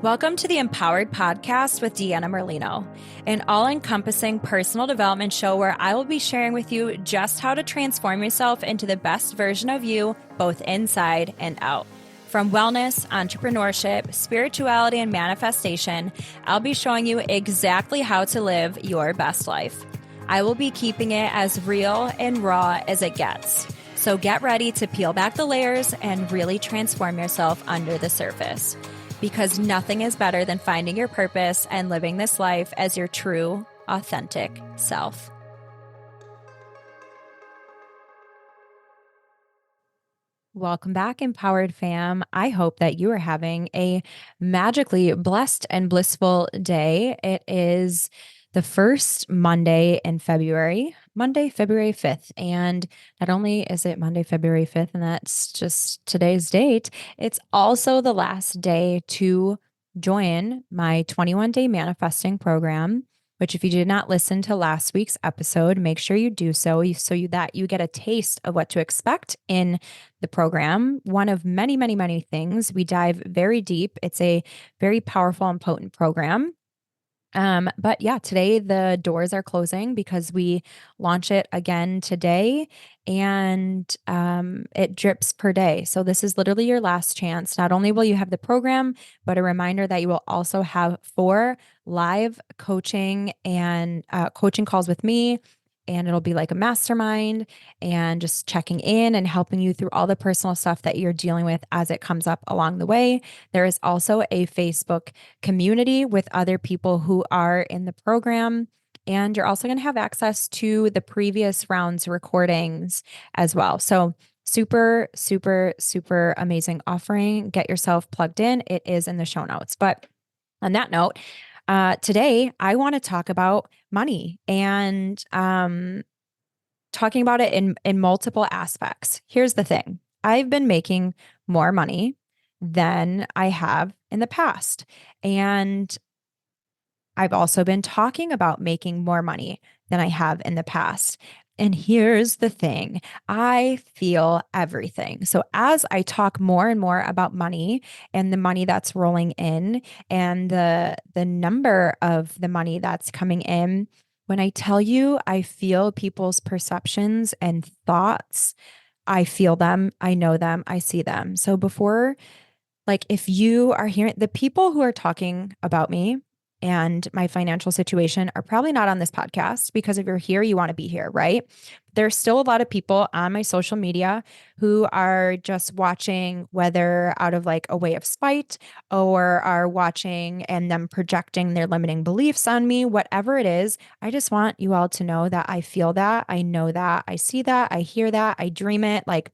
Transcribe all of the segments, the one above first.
Welcome to the Empowered Podcast with Deanna Merlino, an all-encompassing personal development show where I will be sharing with you just how to transform yourself into the best version of you, both inside and out. From wellness, entrepreneurship, spirituality, and manifestation, I'll be showing you exactly how to live your best life. I will be keeping it as real and raw as it gets. So get ready to peel back the layers and really transform yourself under the surface. Because nothing is better than finding your purpose and living this life as your true, authentic self. Welcome back, Empowered Fam. I hope that you are having a magically blessed and blissful day. It is the first Monday in February, Monday, February 5th. And not only is it Monday, February 5th, and that's just today's date, it's also the last day to join my 21-day manifesting program, which if you did not listen to last week's episode, make sure you do so that you get a taste of what to expect in the program. One of many, many, many things. We dive very deep. It's a very powerful and potent program. But yeah, today the doors are closing because we launch it again today, and it drips per day. So this is literally your last chance. Not only will you have the program, but a reminder that you will also have 4 live coaching and coaching calls with me. And it'll be like a mastermind and just checking in and helping you through all the personal stuff that you're dealing with as it comes up along the way. There is also a Facebook community with other people who are in the program. And you're also going to have access to the previous rounds recordings as well. So super, super, super amazing offering. Get yourself plugged in. It is in the show notes. But on that note, today I want to talk about money and talking about it in multiple aspects. Here's the thing. I've been making more money than I have in the past. And I've also been talking about making more money than I have in the past. And here's the thing, I feel everything. So as I talk more and more about money and the money that's rolling in and the number of the money that's coming in, when I tell you I feel people's perceptions and thoughts, I feel them, I know them, I see them. So if you are hearing the people who are talking about me and my financial situation are probably not on this podcast, because if you're here, you want to be here, right? There's still a lot of people on my social media who are just watching, whether out of like a way of spite or are watching and them projecting their limiting beliefs on me, whatever it is. I just want you all to know that I feel that, I know that, I see that, I hear that, I dream it. Like,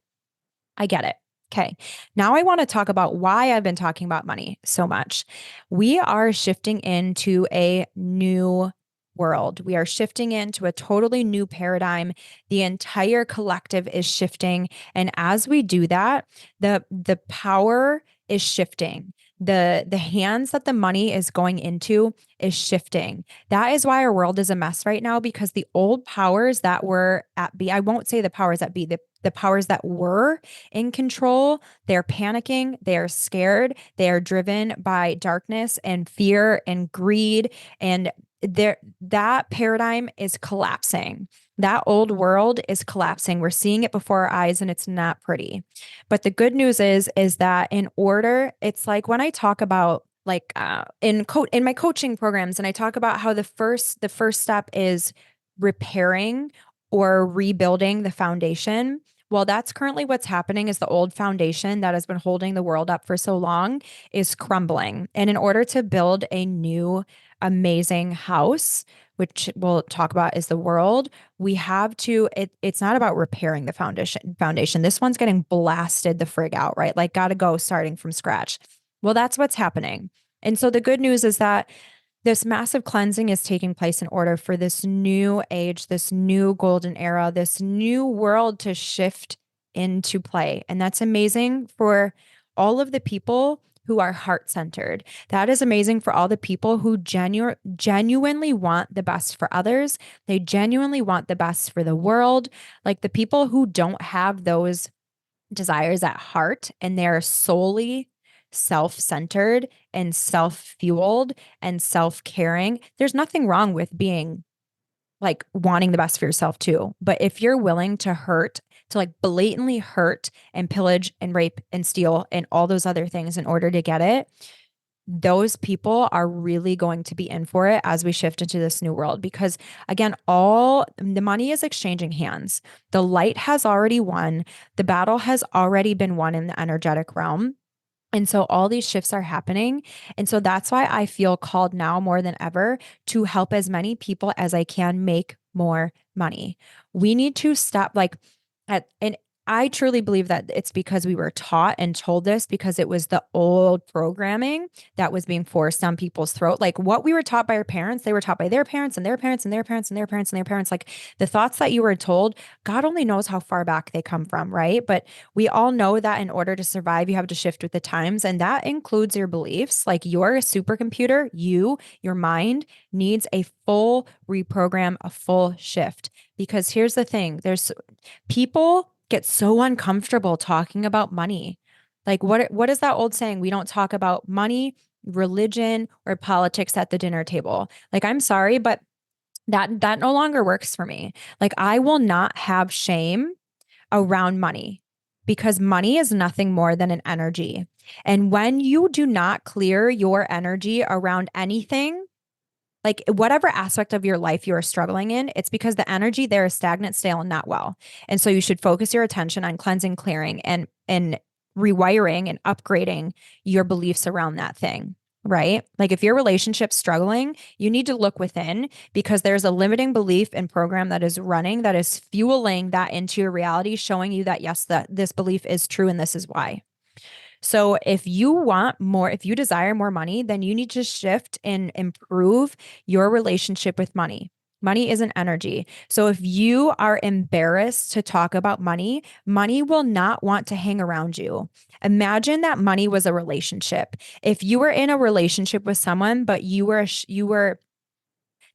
I get it. Okay. Now I want to talk about why I've been talking about money so much. We are shifting into a new world. We are shifting into a totally new paradigm. The entire collective is shifting. And as we do that, the power is shifting. The hands that the money is going into is shifting. That is why our world is a mess right now, because the old powers that were at B, I won't say the powers that be, the powers that were in control, they're panicking, they are scared, they are driven by darkness and fear and greed, and that paradigm is collapsing. That old world is collapsing. We're seeing it before our eyes and it's not pretty. But the good news is that it's like when I talk about in my coaching programs, and I talk about how the first step is repairing or rebuilding the foundation. Well, that's currently what's happening, is the old foundation that has been holding the world up for so long is crumbling. And in order to build a new amazing house, which we'll talk about is the world, we have to, it's not about repairing the foundation. This one's getting blasted the frig out, right? Like, got to go starting from scratch. Well, that's what's happening. And so the good news is that this massive cleansing is taking place in order for this new age, this new golden era, this new world to shift into play. And that's amazing for all of the people who are heart-centered. That is amazing for all the people who genuinely want the best for others. They genuinely want the best for the world. Like the people who don't have those desires at heart and they're solely self-centered and self-fueled and self-caring, there's nothing wrong with being like wanting the best for yourself too. But if you're willing to hurt, to like blatantly hurt and pillage and rape and steal and all those other things in order to get it, those people are really going to be in for it as we shift into this new world. Because again, all the money is exchanging hands. The light has already won. The battle has already been won in the energetic realm. And so all these shifts are happening. And so that's why I feel called now more than ever to help as many people as I can make more money. We need to stop and I truly believe that it's because we were taught and told this because it was the old programming that was being forced down people's throat. Like what we were taught by our parents, they were taught by their parents and their parents and their parents and their parents and their parents. Like the thoughts that you were told, God only knows how far back they come from, right? But we all know that in order to survive, you have to shift with the times. And that includes your beliefs. Like you're a supercomputer, your mind needs a full reprogram, a full shift. Because here's the thing, there's people get so uncomfortable talking about money. Like what is that old saying? We don't talk about money, religion, or politics at the dinner table. Like I'm sorry, but that no longer works for me. Like I will not have shame around money because money is nothing more than an energy. And when you do not clear your energy around anything, like whatever aspect of your life you are struggling in, it's because the energy there is stagnant, stale, and not well. And so you should focus your attention on cleansing, clearing, and rewiring and upgrading your beliefs around that thing. Right. Like if your relationship's struggling, you need to look within because there's a limiting belief and program that is running that is fueling that into your reality, showing you that, yes, that this belief is true and this is why. So if you want more, if you desire more money, then you need to shift and improve your relationship with money. Money is an energy. So if you are embarrassed to talk about money, money will not want to hang around you. Imagine that money was a relationship. If you were in a relationship with someone, but you were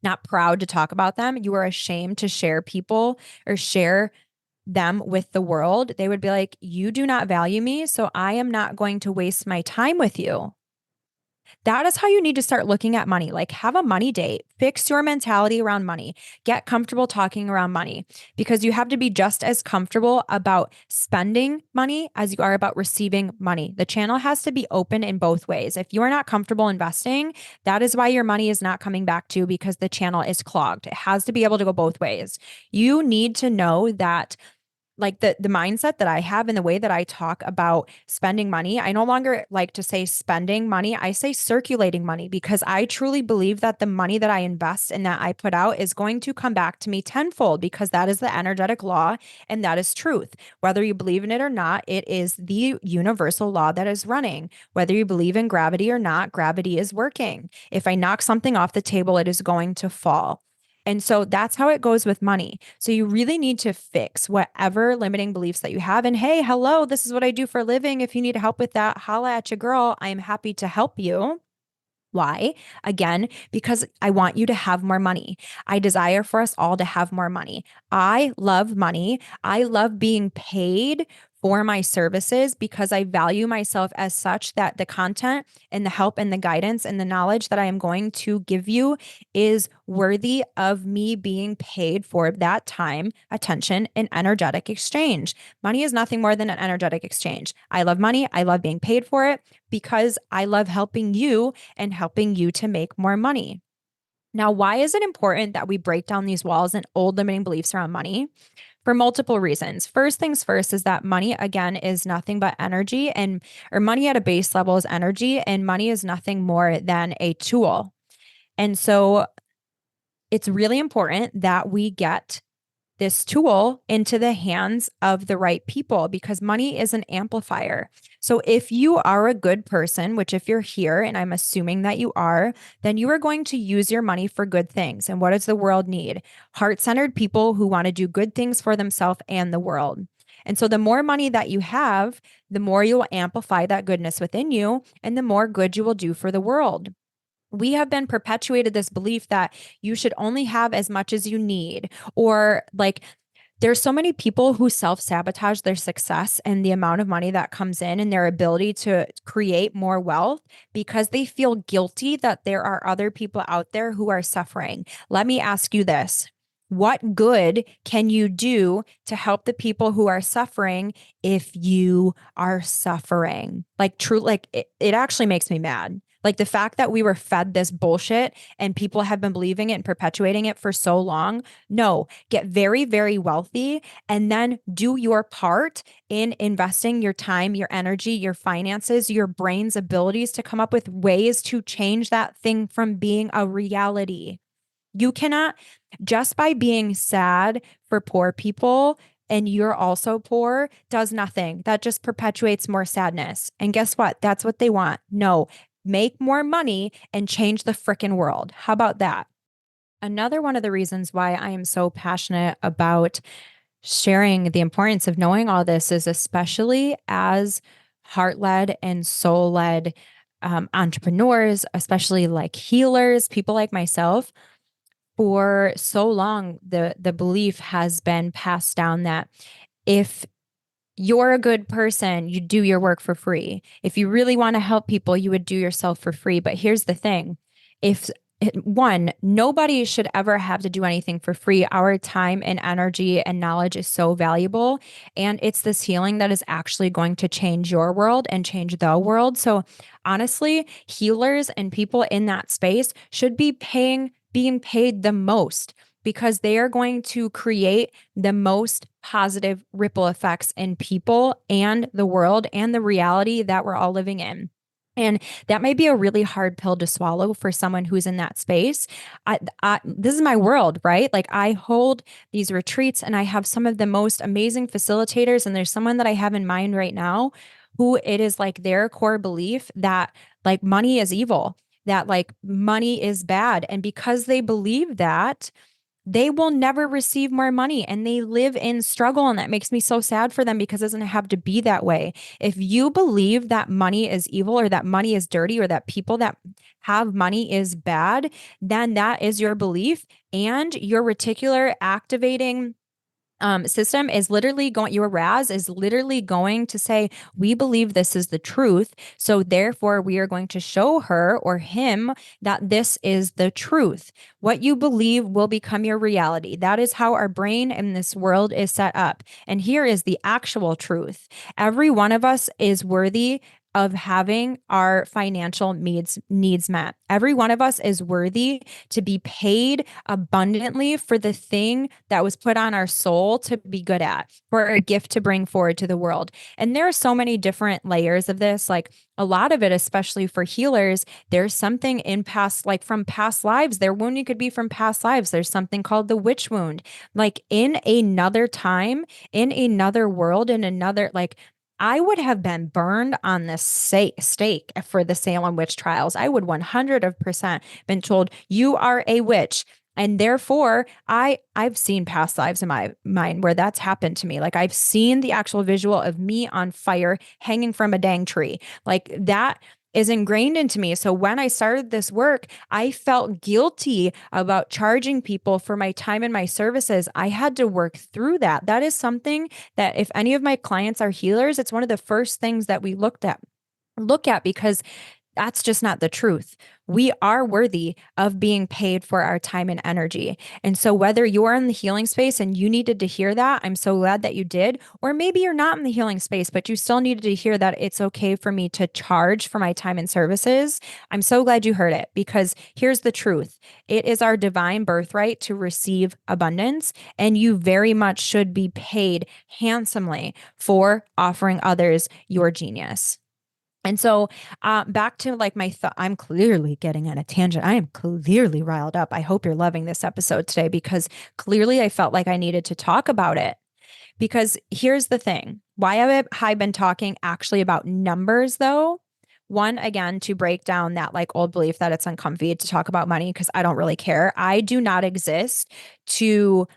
not proud to talk about them, you were ashamed to share people or share them with the world, they would be like, you do not value me, so I am not going to waste my time with you. That is how you need to start looking at money. Like, have a money date, fix your mentality around money, get comfortable talking around money because you have to be just as comfortable about spending money as you are about receiving money. The channel has to be open in both ways. If you are not comfortable investing, that is why your money is not coming back to you because the channel is clogged. It has to be able to go both ways. You need to know that like the mindset that I have and the way that I talk about spending money, I no longer like to say spending money. I say circulating money because I truly believe that the money that I invest and that I put out is going to come back to me tenfold because that is the energetic law and that is truth. Whether you believe in it or not, it is the universal law that is running. Whether you believe in gravity or not, gravity is working. If I knock something off the table, it is going to fall. And so that's how it goes with money. So you really need to fix whatever limiting beliefs that you have. And hey, hello, this is what I do for a living. If you need help with that, holla at your girl. I'm happy to help you. Why? Again, because I want you to have more money. I desire for us all to have more money. I love money. I love being paid for my services because I value myself as such that the content and the help and the guidance and the knowledge that I am going to give you is worthy of me being paid for that time, attention, and energetic exchange. Money is nothing more than an energetic exchange. I love money. I love being paid for it because I love helping you and helping you to make more money. Now, why is it important that we break down these walls and old limiting beliefs around money? For multiple reasons. First things first is that money, again, is nothing but energy or money at a base level is energy, and money is nothing more than a tool. And so it's really important that we get this tool into the hands of the right people because money is an amplifier. So if you are a good person, which if you're here, and I'm assuming that you are, then you are going to use your money for good things. And what does the world need? Heart-centered people who want to do good things for themselves and the world. And so the more money that you have, the more you will amplify that goodness within you and the more good you will do for the world. We have been perpetuated this belief that you should only have as much as you need, or like There's so many people who self-sabotage their success and the amount of money that comes in and their ability to create more wealth because they feel guilty that there are other people out there who are suffering. Let me ask you this. What good can you do to help the people who are suffering if you are suffering? Like true, like it actually makes me mad. Like the fact that we were fed this bullshit and people have been believing it and perpetuating it for so long. No, get very, very wealthy and then do your part in investing your time, your energy, your finances, your brain's abilities to come up with ways to change that thing from being a reality. You cannot, just by being sad for poor people and you're also poor, does nothing. That just perpetuates more sadness. And guess what? That's what they want. No, make more money and change the freaking world. How about that? Another one of the reasons why I am so passionate about sharing the importance of knowing all this is especially as heart led and soul led entrepreneurs, especially like healers, people like myself. For so long, the belief has been passed down that if you're a good person, you do your work for free. If you really want to help people, you would do yourself for free. But here's the thing. If one, nobody should ever have to do anything for free. Our time and energy and knowledge is so valuable. And it's this healing that is actually going to change your world and change the world. So honestly, healers and people in that space should be being paid the most because they are going to create the most positive ripple effects in people and the world and the reality that we're all living in. And that may be a really hard pill to swallow for someone who's in that space. This is my world, right? Like I hold these retreats and I have some of the most amazing facilitators. And there's someone that I have in mind right now who it is like their core belief that like money is evil, that like money is bad. And because they believe that, they will never receive more money and they live in struggle. And that makes me so sad for them because it doesn't have to be that way. If you believe that money is evil or that money is dirty or that people that have money is bad, then that is your belief and your reticular activating system is literally going, your RAS is literally going to say, we believe this is the truth. So therefore, we are going to show her or him that this is the truth. What you believe will become your reality. That is how our brain in this world is set up. And here is the actual truth. Every one of us is worthy of having our financial needs met. Every one of us is worthy to be paid abundantly for the thing that was put on our soul to be good at, for a gift to bring forward to the world. And there are so many different layers of this. Like a lot of it, especially for healers, there's something in past, like from past lives. Their wounding could be from past lives. There's something called the witch wound. Like in another time, in another world, in another, like I would have been burned on the stake for the Salem witch trials. I would 100% been told you are a witch. And therefore, I've seen past lives in my mind where that's happened to me. Like I've seen the actual visual of me on fire hanging from a dang tree. Like that is ingrained into me. So when I started this work, I felt guilty about charging people for my time and my services. I had to work through that. That is something that if any of my clients are healers, it's one of the first things that we look at because that's just not the truth. We are worthy of being paid for our time and energy. And so, whether you're in the healing space and you needed to hear that, I'm so glad that you did. Or maybe you're not in the healing space, but you still needed to hear that it's okay for me to charge for my time and services. I'm so glad you heard it because here's the truth. It is our divine birthright to receive abundance, and you very much should be paid handsomely for offering others your genius. And so back to like my thought, I'm clearly getting on a tangent. I am clearly riled up. I hope you're loving this episode today because clearly I felt like I needed to talk about it. Because here's the thing. Why have I been talking actually about numbers though? One, again, to break down that like old belief that it's uncomfy to talk about money because I don't really care. I do not exist to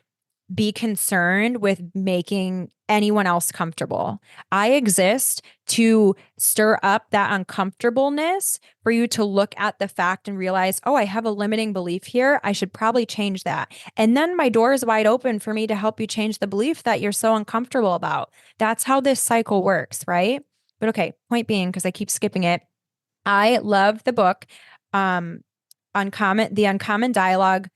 be concerned with making anyone else comfortable. I exist to stir up that uncomfortableness for you to look at the fact and realize, oh, I have a limiting belief here. I should probably change that. And then my door is wide open for me to help you change the belief that you're so uncomfortable about. That's how this cycle works, right? But okay, point being, because I keep skipping it, I love the book, The Uncommon Dialogue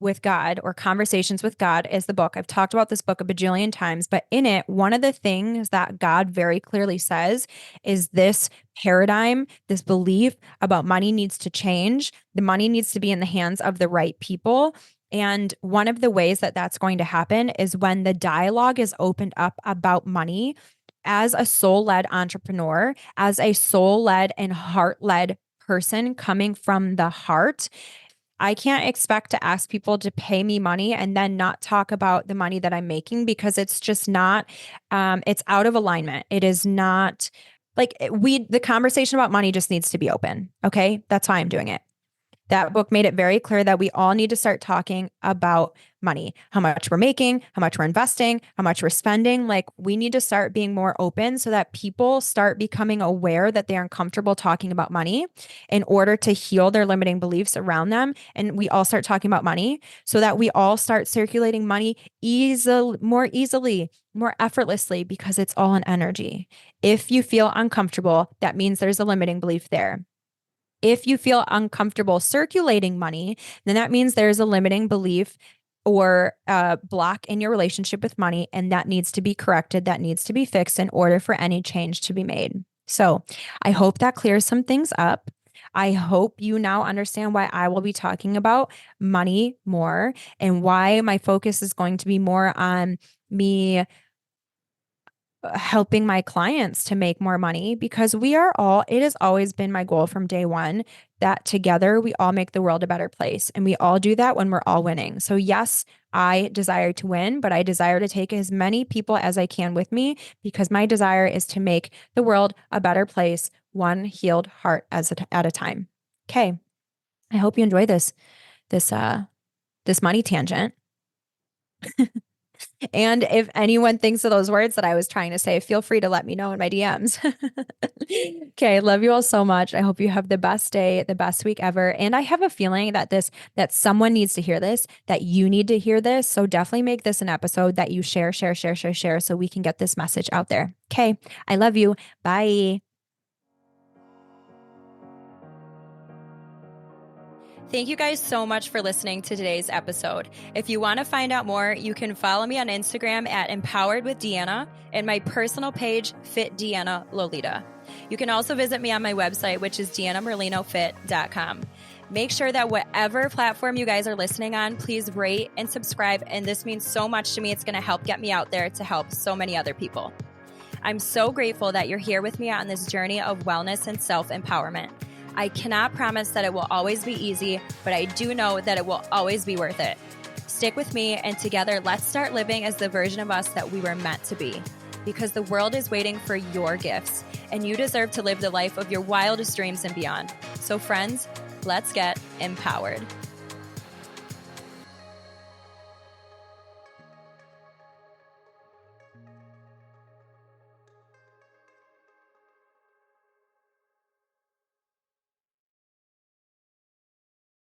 with God, or Conversations with God, is the book. I've talked about this book a bajillion times, but in it, one of the things that God very clearly says is this paradigm, this belief about money needs to change. The money needs to be in the hands of the right people. And one of the ways that that's going to happen is when the dialogue is opened up about money as a soul-led entrepreneur, as a soul-led and heart-led person coming from the heart. I can't expect to ask people to pay me money and then not talk about the money that I'm making, because it's just not, it's out of alignment. It is not like the conversation about money just needs to be open. Okay. That's why I'm doing it. That book made it very clear that we all need to start talking about money, how much we're making, how much we're investing, how much we're spending. Like, we need to start being more open so that people start becoming aware that they're uncomfortable talking about money in order to heal their limiting beliefs around them. And we all start talking about money so that we all start circulating money more easily, more effortlessly, because it's all an energy. If you feel uncomfortable, that means there's a limiting belief there. If you feel uncomfortable circulating money, then that means there's a limiting belief or a block in your relationship with money, and that needs to be corrected. That needs to be fixed in order for any change to be made. So I hope that clears some things up. I hope you now understand why I will be talking about money more, and why my focus is going to be more on me helping my clients to make more money, because it has always been my goal from day one that together we all make the world a better place. And we all do that when we're all winning. So yes, I desire to win, but I desire to take as many people as I can with me, because my desire is to make the world a better place, one healed heart at a time. Okay. I hope you enjoy this money tangent. And if anyone thinks of those words that I was trying to say, feel free to let me know in my DMs. Okay. Love you all so much. I hope you have the best day, the best week ever. And I have a feeling that someone needs to hear this, that you need to hear this. So definitely make this an episode that you share, so we can get this message out there. Okay. I love you. Bye. Thank you guys so much for listening to today's episode. If you want to find out more, you can follow me on Instagram at Empowered with Deanna, and my personal page, Fit Deanna Lolita. You can also visit me on my website, which is deannamerlinofit.com. Make sure that whatever platform you guys are listening on, please rate and subscribe. And this means so much to me. It's going to help get me out there to help so many other people. I'm so grateful that you're here with me on this journey of wellness and self-empowerment. I cannot promise that it will always be easy, but I do know that it will always be worth it. Stick with me, and together, let's start living as the version of us that we were meant to be. Because the world is waiting for your gifts, and you deserve to live the life of your wildest dreams and beyond. So friends, let's get empowered.